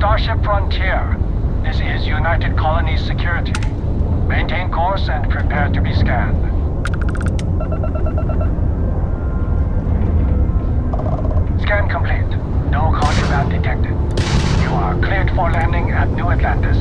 Starship Frontier. This is United Colonies Security. Maintain course and prepare to be scanned. Scan complete. No contraband detected. You are cleared for landing at New Atlantis.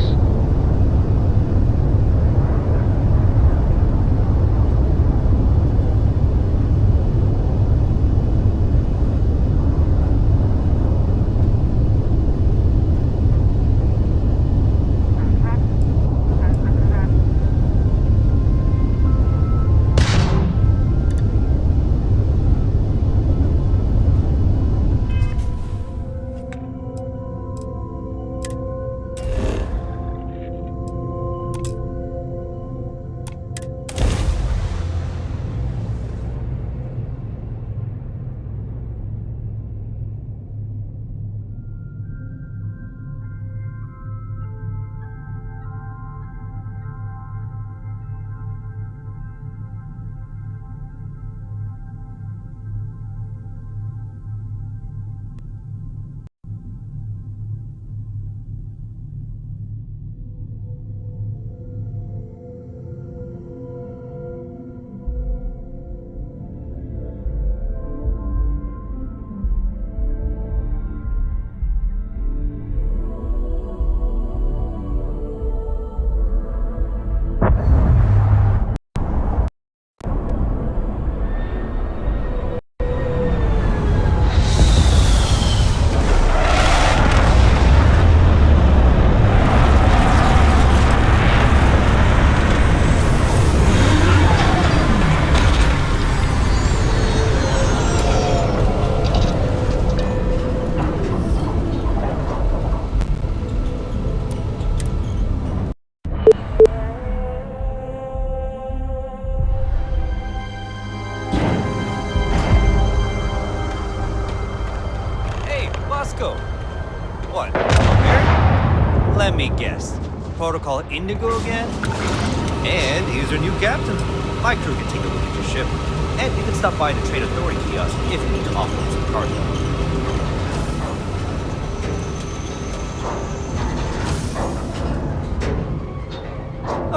What? Okay. Let me guess. Protocol Indigo again? And here's your new captain. My crew can take a look at your ship. And you can stop by the Trade Authority kiosk if you need to offload some cargo.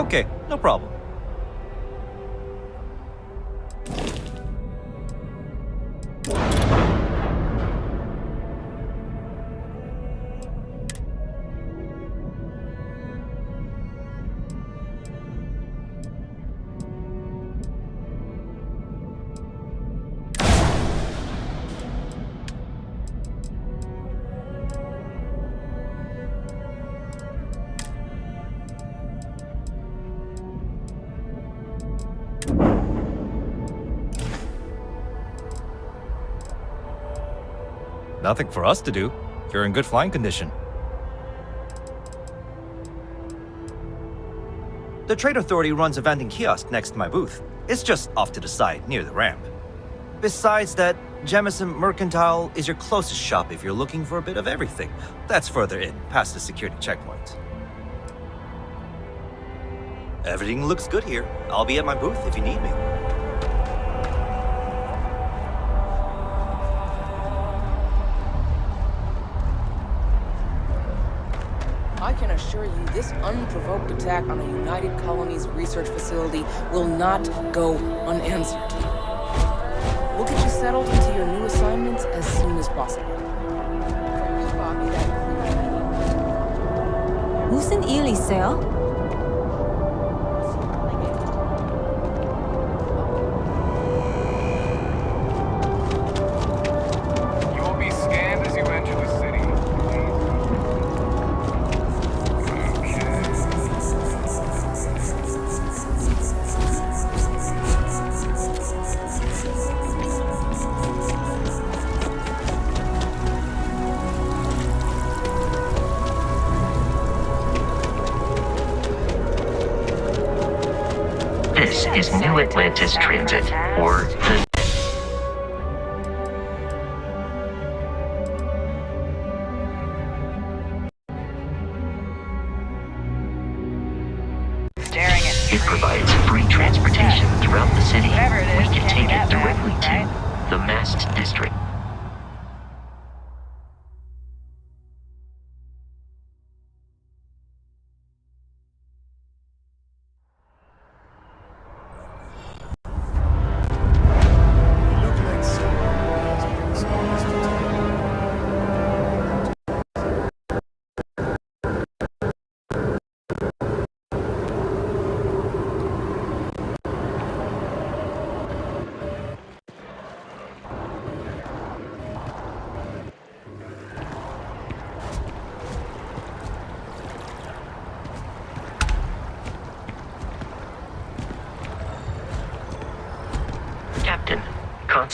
Okay, no problem. Nothing for us to do. You're in good flying condition. The Trade Authority runs a vending kiosk next to my booth. It's just off to the side, near the ramp. Besides that, Jemison Mercantile is your closest shop if you're looking for a bit of everything. That's further in, past the security checkpoint. Everything looks good here. I'll be at my booth if you need me. I can assure you this unprovoked attack on a United Colonies research facility will not go unanswered. We'll get you settled into your new assignments as soon as possible. 무슨 일 있어요? This is New Atlantis Transit, or the... It provides free transportation throughout the city. We can take it directly to the Mast District.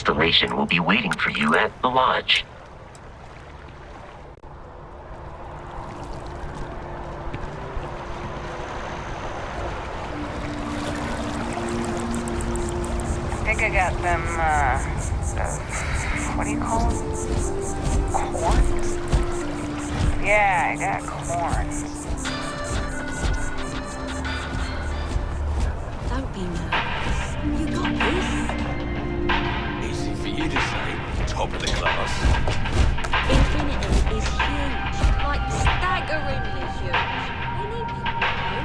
Constellation will be waiting for you at the lodge. I think I got them, what do you call them? Corns? Yeah, I got corns. Don't be nervous. You got this. Easy for you to say. Top of the class. Infinity is huge. Like staggeringly huge. Any people know.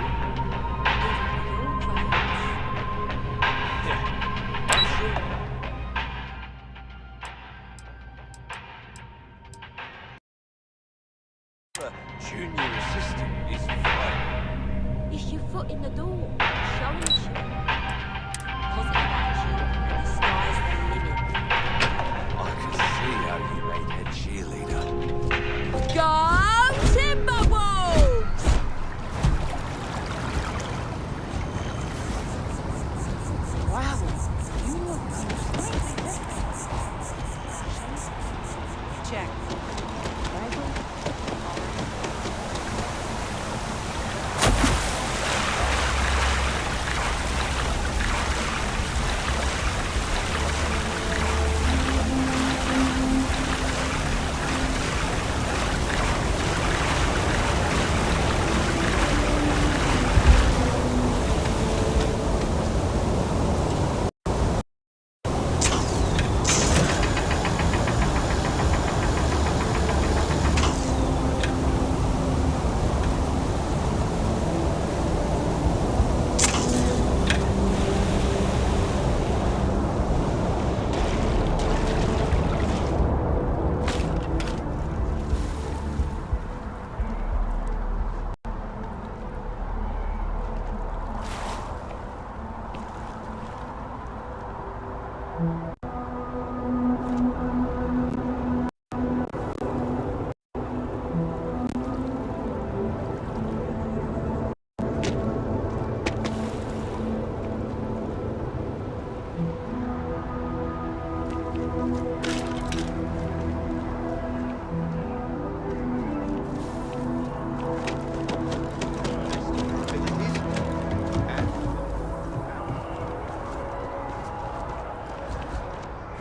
Even your brains. Yeah, I'm sure. Junior assistant is fine. It's your foot in the door. Showing you. Positive attitude and the sky's the limit. I can see how you made head cheerleader. Go Timberwolves! Wow, you look check.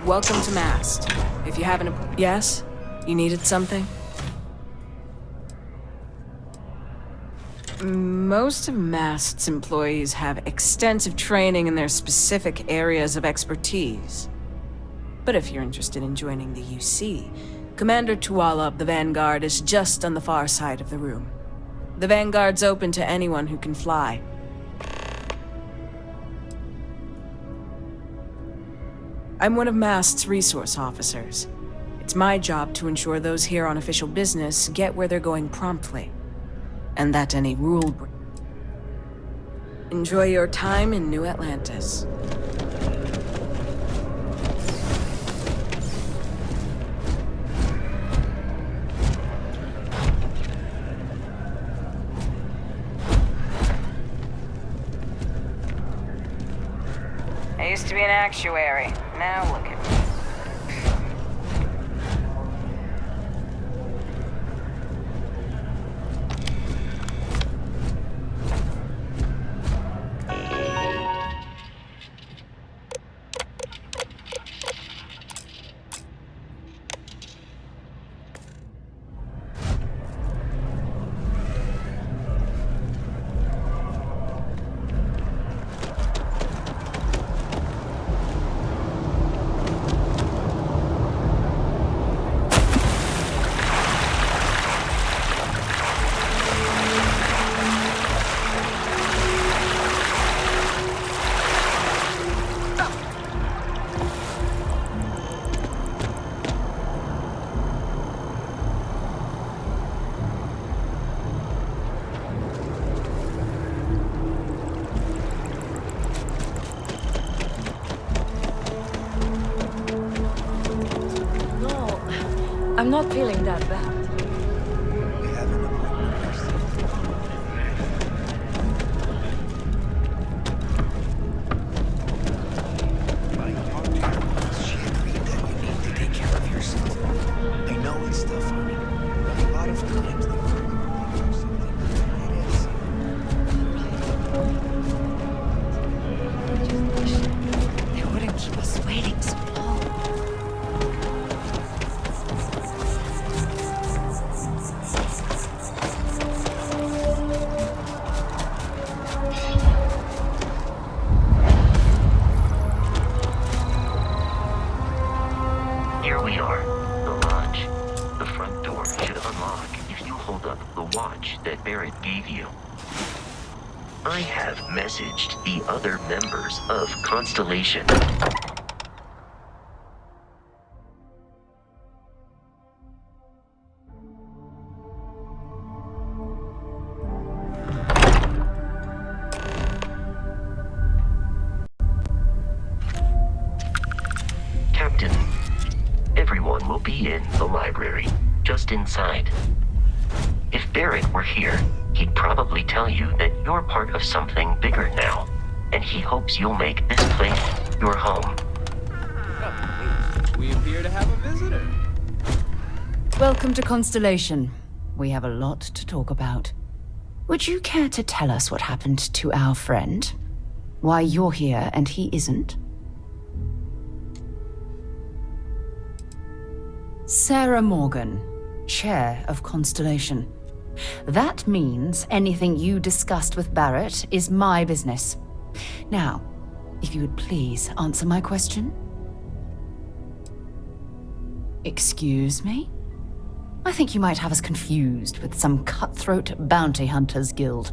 Welcome to Mast. If you haven't... Yes? You needed something? Most of Mast's employees have extensive training in their specific areas of expertise. But if you're interested in joining the UC, Commander Tuala of the Vanguard is just on the far side of the room. The Vanguard's open to anyone who can fly. I'm one of Mast's resource officers. It's my job to ensure those here on official business get where they're going promptly. And that any rule... Enjoy your time in New Atlantis. I used to be an actuary. Now look at me. I'm not feeling that bad. We have an appointment next week. should unlock if you hold up the watch that Barrett gave you. I have messaged the other members of Constellation. Captain, everyone will be in the library, just inside. If Barrett were here, he'd probably tell you that you're part of something bigger now, and he hopes you'll make this place your home. We appear to have a visitor. Welcome to Constellation. We have a lot to talk about. Would you care to tell us what happened to our friend? Why you're here and he isn't? Sarah Morgan, Chair of Constellation. That means anything you discussed with Barrett is my business. Now, if you would please answer my question. Excuse me? I think you might have us confused with some cutthroat bounty hunters guild.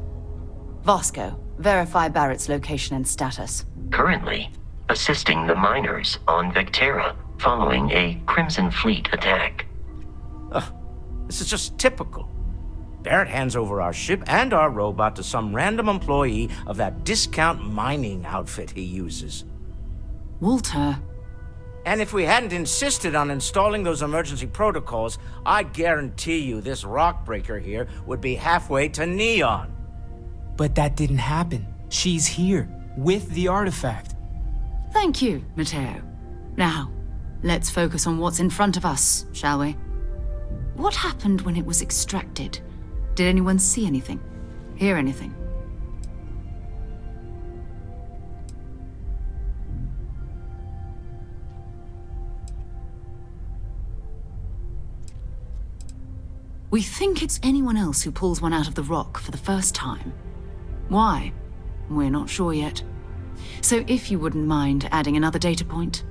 Vasco, verify Barrett's location and status. Currently, assisting the miners on Vectera following a Crimson Fleet attack. This is just typical. Barrett hands over our ship and our robot to some random employee of that discount mining outfit he uses. Walter. And if we hadn't insisted on installing those emergency protocols, I guarantee you this rock breaker here would be halfway to Neon. But that didn't happen. She's here, with the artifact. Thank you, Matteo. Now, let's focus on what's in front of us, shall we? What happened when it was extracted? Did anyone see anything? Hear anything? We think it's anyone else who pulls one out of the rock for the first time. Why? We're not sure yet. So if you wouldn't mind adding another data point.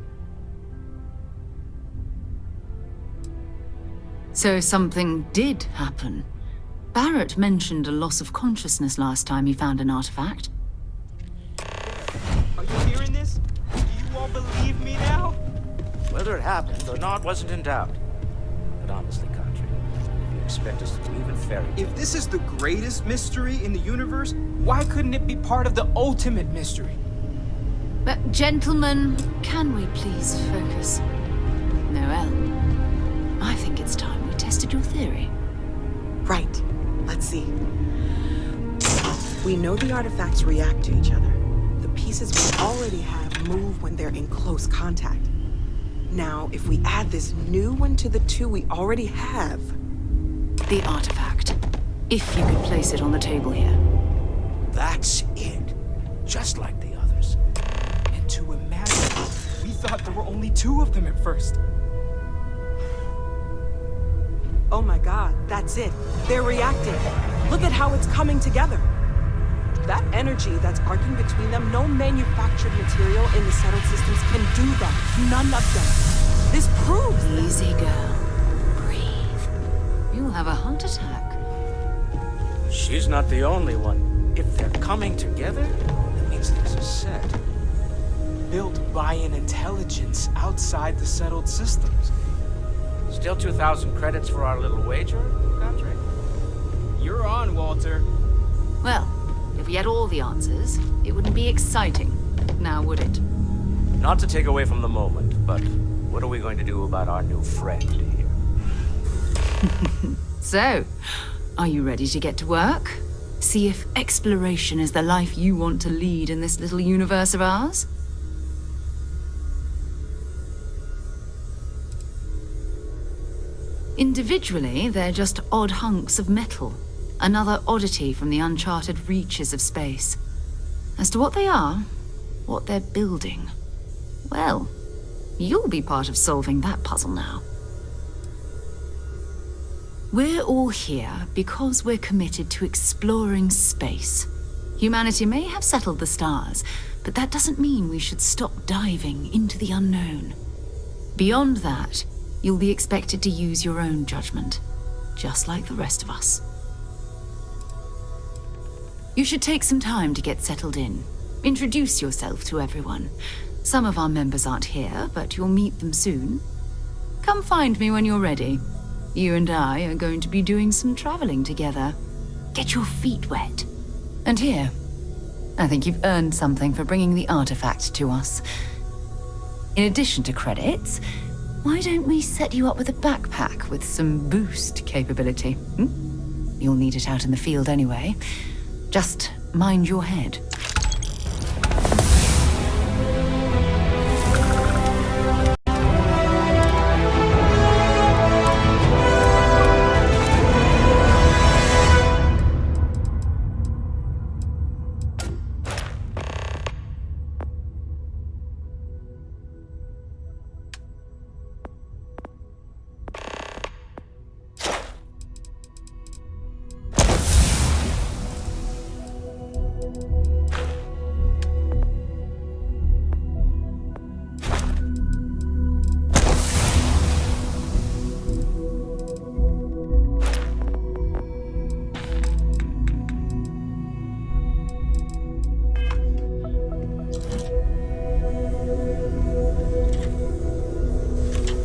So something did happen. Barrett mentioned a loss of consciousness last time he found an artifact. Are you hearing this? Do you all believe me now? Whether it happened or not wasn't in doubt. But honestly, Country, if you expect us to believe in fairy tales... If this is the greatest mystery in the universe, why couldn't it be part of the ultimate mystery? But gentlemen, can we please focus? Noel, I think it's time we tested your theory. Right. Let's see. We know the artifacts react to each other. The pieces we already have move when they're in close contact. Now, if we add this new one to the two we already have... The artifact. If you could place it on the table here. That's it. Just like the others. And to imagine, we thought there were only 2 of them at first. Oh my god, that's it. They're reacting. Look at how it's coming together. That energy that's arcing between them, no manufactured material in the settled systems can do that. None of them. This proves that. Easy, girl. Breathe. You'll have a heart attack. She's not the only one. If they're coming together, that means there's a set. Built by an intelligence outside the settled systems. Still 2,000 credits for our little wager, Country? You're on, Walter. Well, if we had all the answers, it wouldn't be exciting, now would it? Not to take away from the moment, but what are we going to do about our new friend here? So, are you ready to get to work? See if exploration is the life you want to lead in this little universe of ours? Individually, they're just odd hunks of metal. Another oddity from the uncharted reaches of space. As to what they are, what they're building, well, you'll be part of solving that puzzle now. We're all here because we're committed to exploring space. Humanity may have settled the stars, but that doesn't mean we should stop diving into the unknown. Beyond that, you'll be expected to use your own judgment. just like the rest of us. You should take some time to get settled in. Introduce yourself to everyone. Some of our members aren't here, but you'll meet them soon. Come find me when you're ready. You and I are going to be doing some traveling together. Get your feet wet. And here, I think you've earned something for bringing the artifact to us. In addition to credits, why don't we set you up with a backpack with some boost capability? You'll need it out in the field anyway. Just mind your head.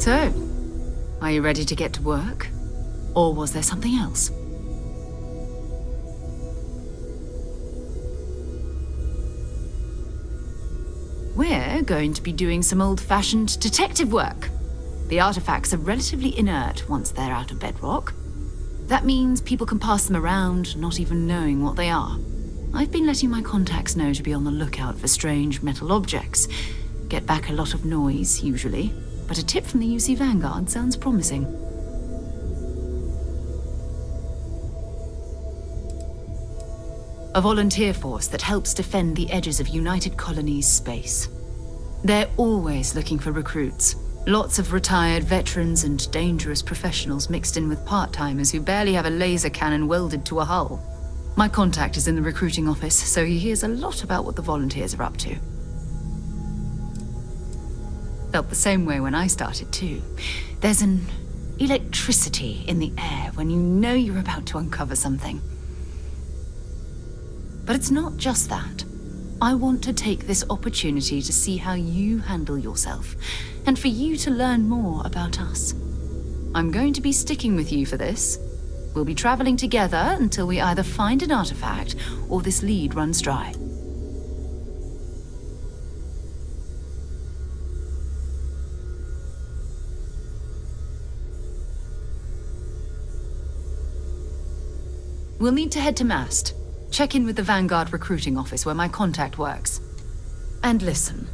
So, are you ready to get to work? Or was there something else? We're going to be doing some old-fashioned detective work. The artifacts are relatively inert once they're out of bedrock. That means people can pass them around, not even knowing what they are. I've been letting my contacts know to be on the lookout for strange metal objects. Get back a lot of noise, usually. But a tip from the UC Vanguard sounds promising. A volunteer force that helps defend the edges of United Colonies space. They're always looking for recruits. Lots of retired veterans and dangerous professionals mixed in with part-timers who barely have a laser cannon welded to a hull. My contact is in the recruiting office, so he hears a lot about what the volunteers are up to. Felt the same way when I started too. There's an electricity in the air when you know you're about to uncover something. But it's not just that. I want to take this opportunity to see how you handle yourself, and for you to learn more about us. I'm going to be sticking with you for this. We'll be traveling together until we either find an artifact or this lead runs dry. We'll need to head to Mast. Check in with the Vanguard recruiting office where my contact works. And listen,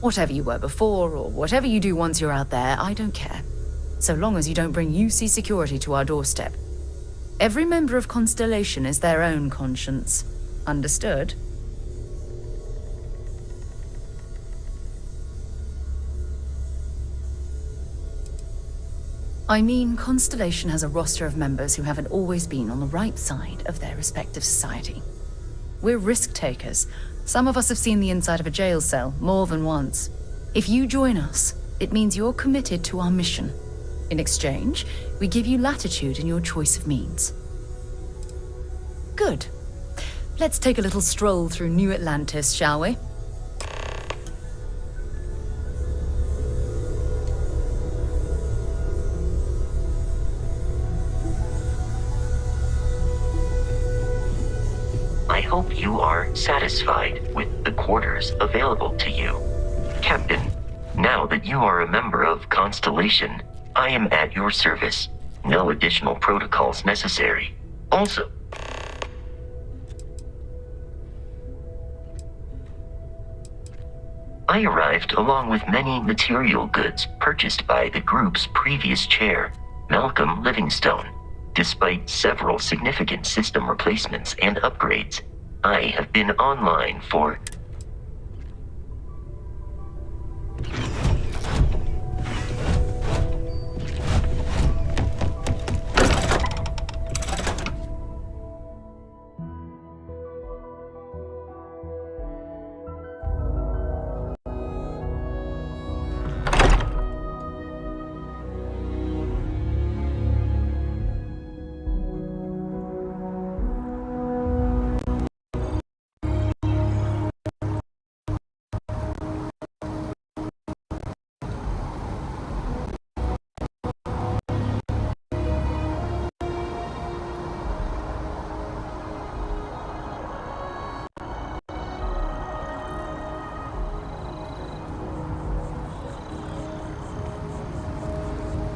whatever you were before or whatever you do once you're out there, I don't care. So long as you don't bring UC security to our doorstep. Every member of Constellation is their own conscience. Understood? I mean, Constellation has a roster of members who haven't always been on the right side of their respective society. We're risk-takers. Some of us have seen the inside of a jail cell more than once. If you join us, it means you're committed to our mission. In exchange, we give you latitude in your choice of means. Good. Let's take a little stroll through New Atlantis, shall we? I hope you are satisfied with the quarters available to you. Captain, now that you are a member of Constellation, I am at your service. No additional protocols necessary. Also, I arrived along with many material goods purchased by the group's previous chair, Malcolm Livingstone. Despite several significant system replacements and upgrades, I have been online for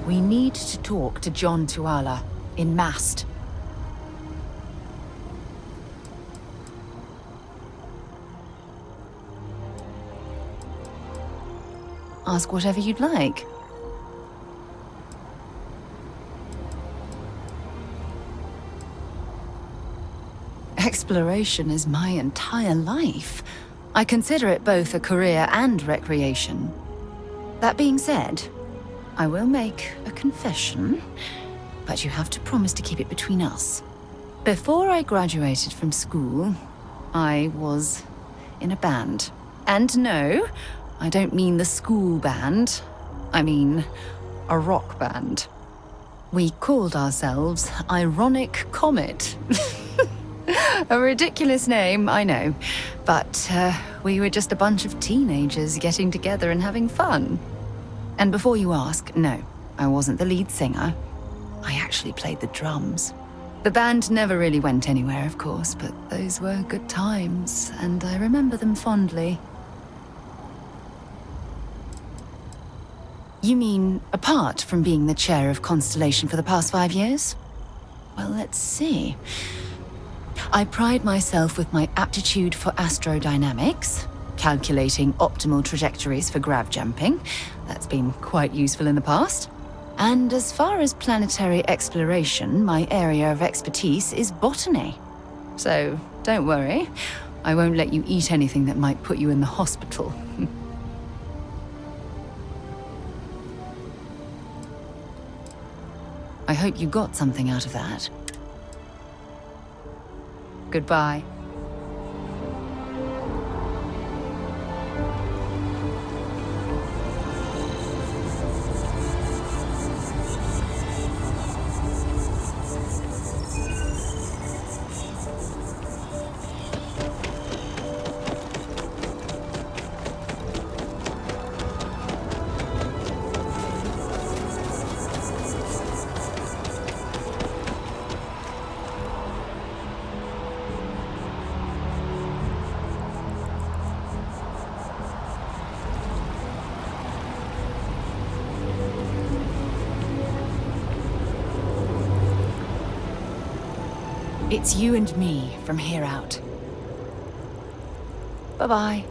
We need to talk to John Tuala in Mast. Ask whatever you'd like. Exploration is my entire life. I consider it both a career and recreation. That being said, I will make a confession, but you have to promise to keep it between us. Before I graduated from school, I was in a band. And no, I don't mean the school band. I mean a rock band. We called ourselves Ironic Comet. A ridiculous name, I know. But we were just a bunch of teenagers getting together and having fun. And before you ask, no, I wasn't the lead singer. I actually played the drums. The band never really went anywhere, of course, but those were good times, and I remember them fondly. You mean, apart from being the chair of Constellation for the past 5 years? Well, let's see. I pride myself with my aptitude for astrodynamics, calculating optimal trajectories for grav jumping. That's been quite useful in the past. And as far as planetary exploration, my area of expertise is botany. So, don't worry. I won't let you eat anything that might put you in the hospital. I hope you got something out of that. Goodbye. It's you and me from here out. Bye-bye.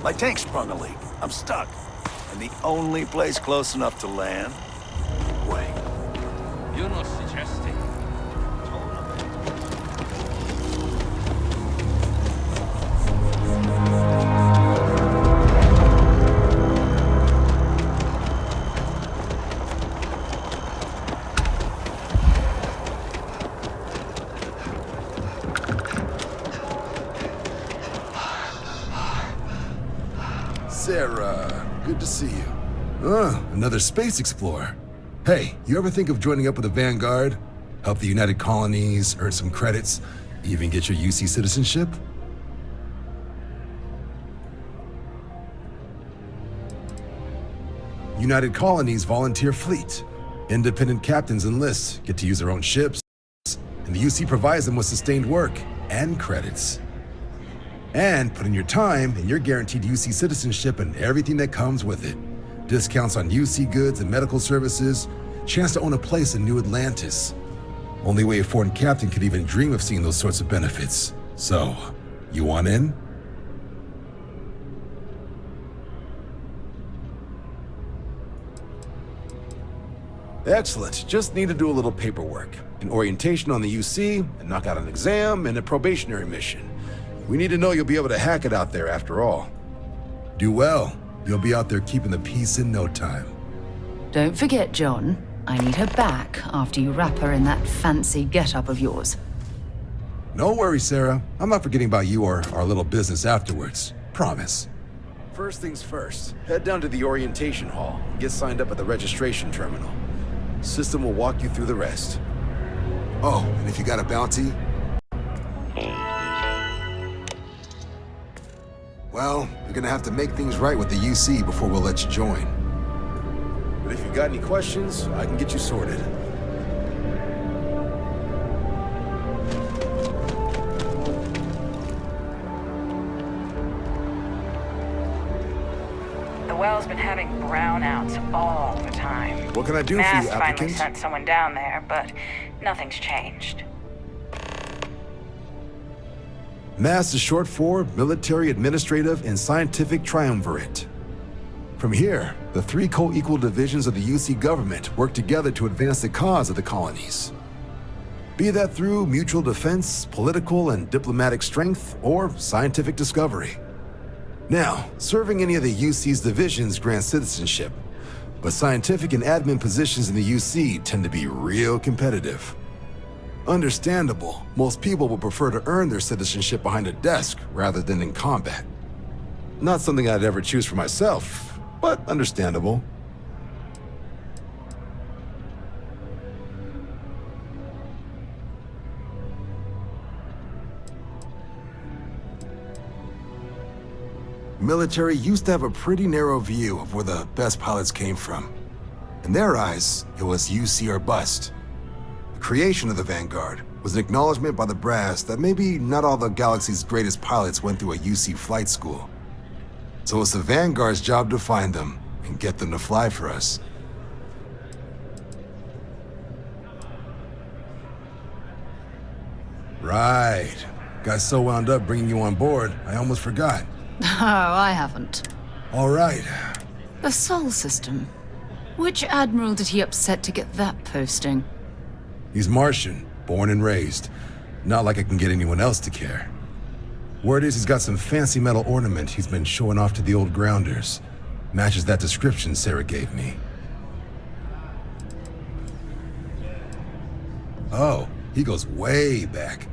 My tank sprung a leak. I'm stuck. And the only place close enough to land? Wait. You're not suggesting. Sarah, good to see you. Another space explorer. Hey, you ever think of joining up with the Vanguard? Help the United Colonies, earn some credits, even get your UC citizenship? United Colonies volunteer fleet. Independent captains enlist, get to use their own ships, and the UC provides them with sustained work and credits. And put in your time, and you're guaranteed UC citizenship and everything that comes with it. Discounts on UC goods and medical services, chance to own a place in New Atlantis. Only way a foreign captain could even dream of seeing those sorts of benefits. So, you want in? Excellent. Just need to do a little paperwork. An orientation on the UC, and knock out an exam, and a probationary mission. We need to know you'll be able to hack it out there after all. Do well. You'll be out there keeping the peace in no time. Don't forget, John. I need her back after you wrap her in that fancy getup of yours. No worries, Sarah. I'm not forgetting about you or our little business afterwards. Promise. First things first, head down to the orientation hall and get signed up at the registration terminal. System will walk you through the rest. Oh, and if you got a bounty, well, you're gonna have to make things right with the UC before we'll let you join. But if you've got any questions, I can get you sorted. The well's been having brownouts all the time. What can I do Mass for you, finally applicant? sent someone down there, but nothing's changed. MASS is short for Military, Administrative, and Scientific Triumvirate. From here, the three co-equal divisions of the UC government work together to advance the cause of the colonies. Be that through mutual defense, political and diplomatic strength, or scientific discovery. Now, serving any of the UC's divisions grants citizenship, but scientific and admin positions in the UC tend to be real competitive. Understandable, most people would prefer to earn their citizenship behind a desk rather than in combat. Not something I'd ever choose for myself, but understandable. Military used to have a pretty narrow view of where the best pilots came from. In their eyes, it was UC or bust. The creation of the Vanguard was an acknowledgement by the brass that maybe not all the galaxy's greatest pilots went through a UC flight school. So it's the Vanguard's job to find them and get them to fly for us. Right. Got so wound up bringing you on board, I almost forgot. Oh, I haven't. All right. The Sol system. Which admiral did he upset to get that posting? He's Martian, born and raised. Not like I can get anyone else to care. Word is he's got some fancy metal ornament he's been showing off to the old grounders. Matches that description Sarah gave me. Oh, he goes way back.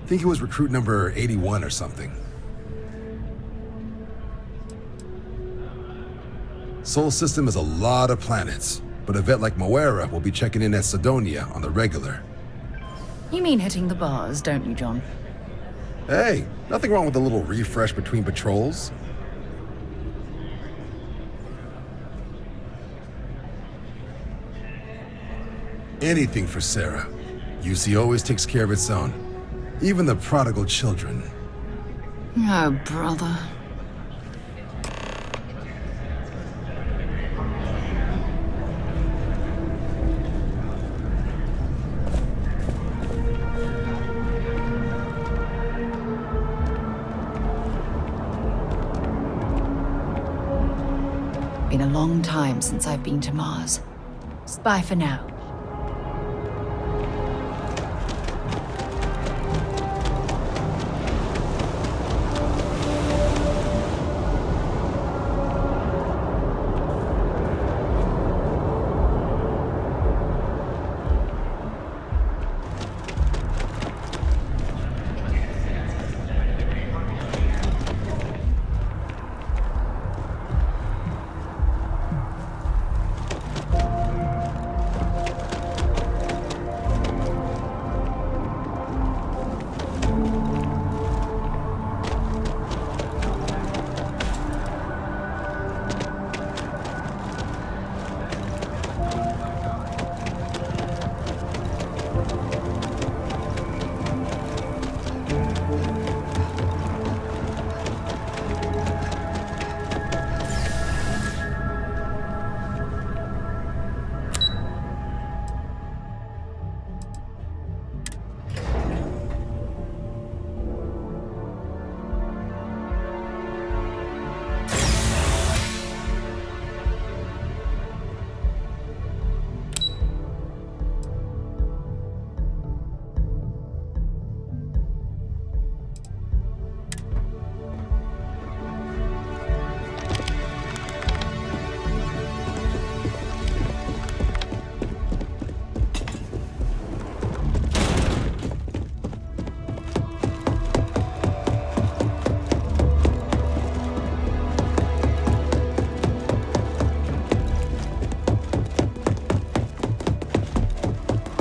I think he was recruit number 81 or something. Sol system is a lot of planets, but a vet like Moira will be checking in at Sidonia on the regular. You mean hitting the bars, don't you, John? Hey, nothing wrong with a little refresh between patrols. Anything for Sarah. UC always takes care of its own. Even the prodigal children. Oh, brother. Been a long time since I've been to Mars. Bye for now.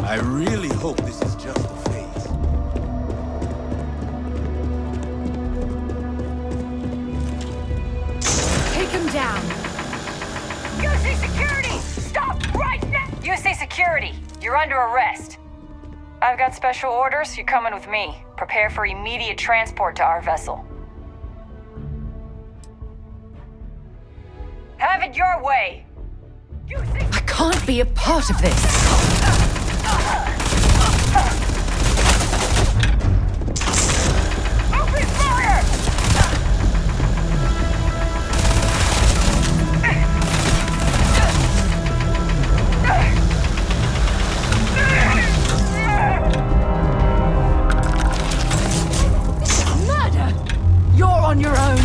I really hope this is just a phase. Take him down! UC security! Stop right now! UC security, you're under arrest. I've got special orders, you're coming with me. Prepare for immediate transport to our vessel. Have it your way! I can't be a part of this! Open fire! Murder! You're on your own!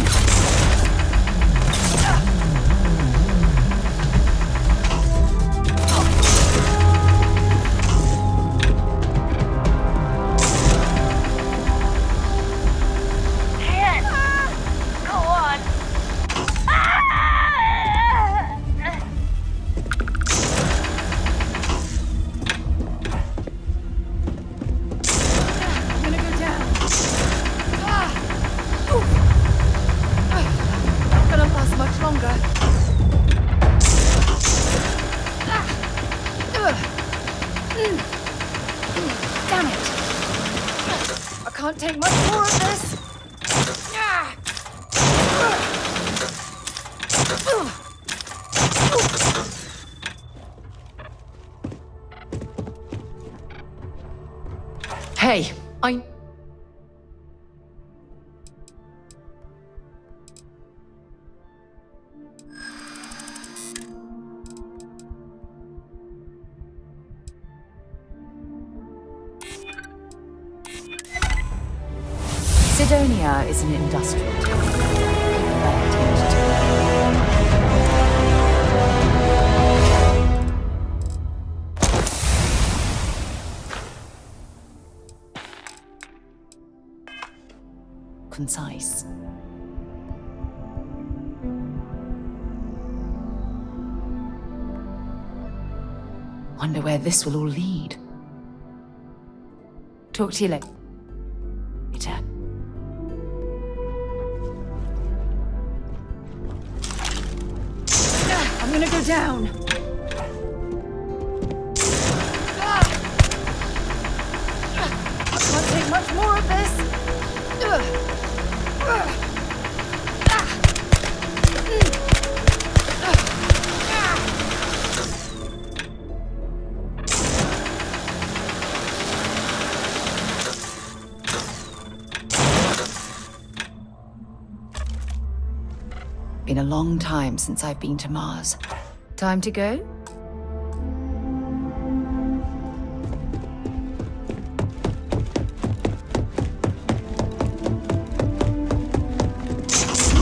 Damn it! I can't take much more of this! Hey, Sidonia is an industrial town. Concise. Wonder where this will all lead. Talk to you later. I'm gonna go down. I can't take much more of this. Been a long time since I've been to Mars. Time to go?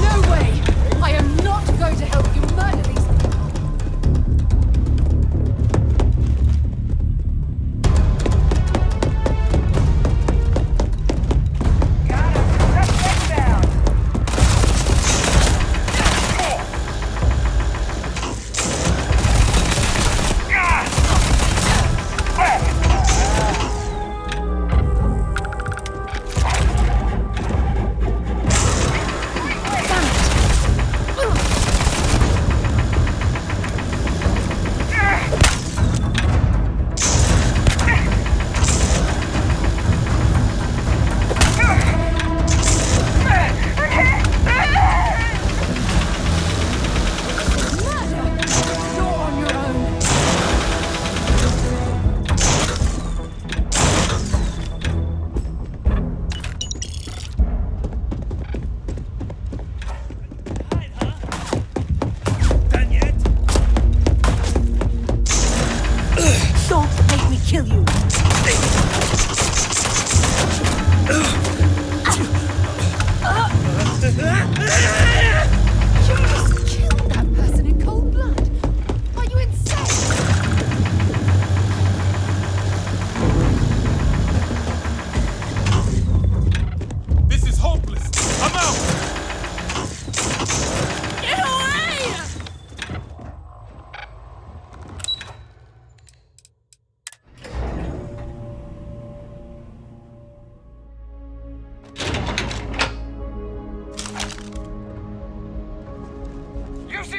No way! I am not going to help you murder these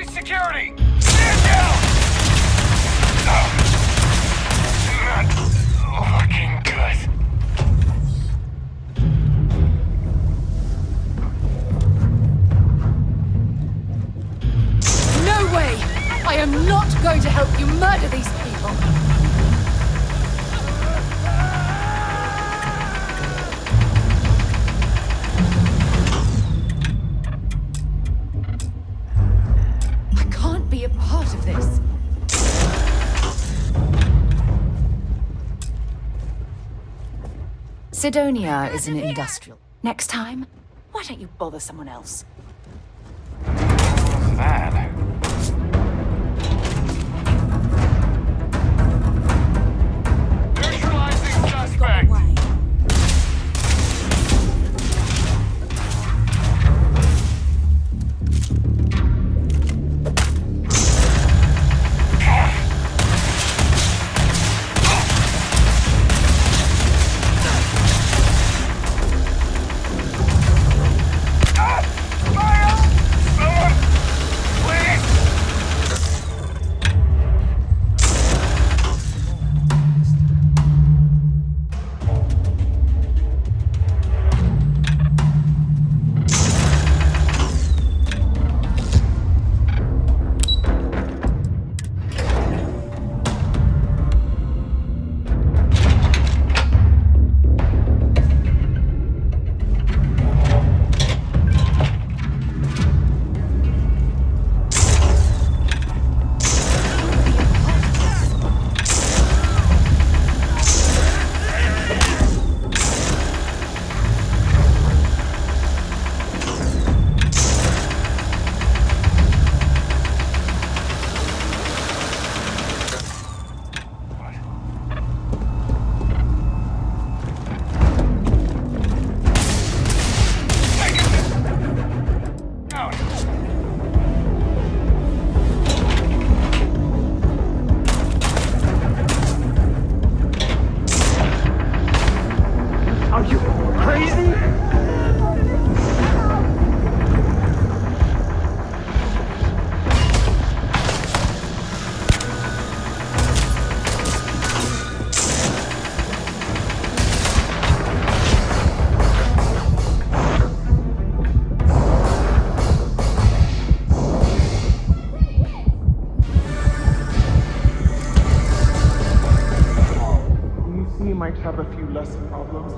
Security! Stand down! Not looking good. No way! I am not going to help you murder these people. Be a part of this. Sidonia is an industrial. Next time, why don't you bother someone else? What's that? Neutralizing suspect! Might have a few less problems.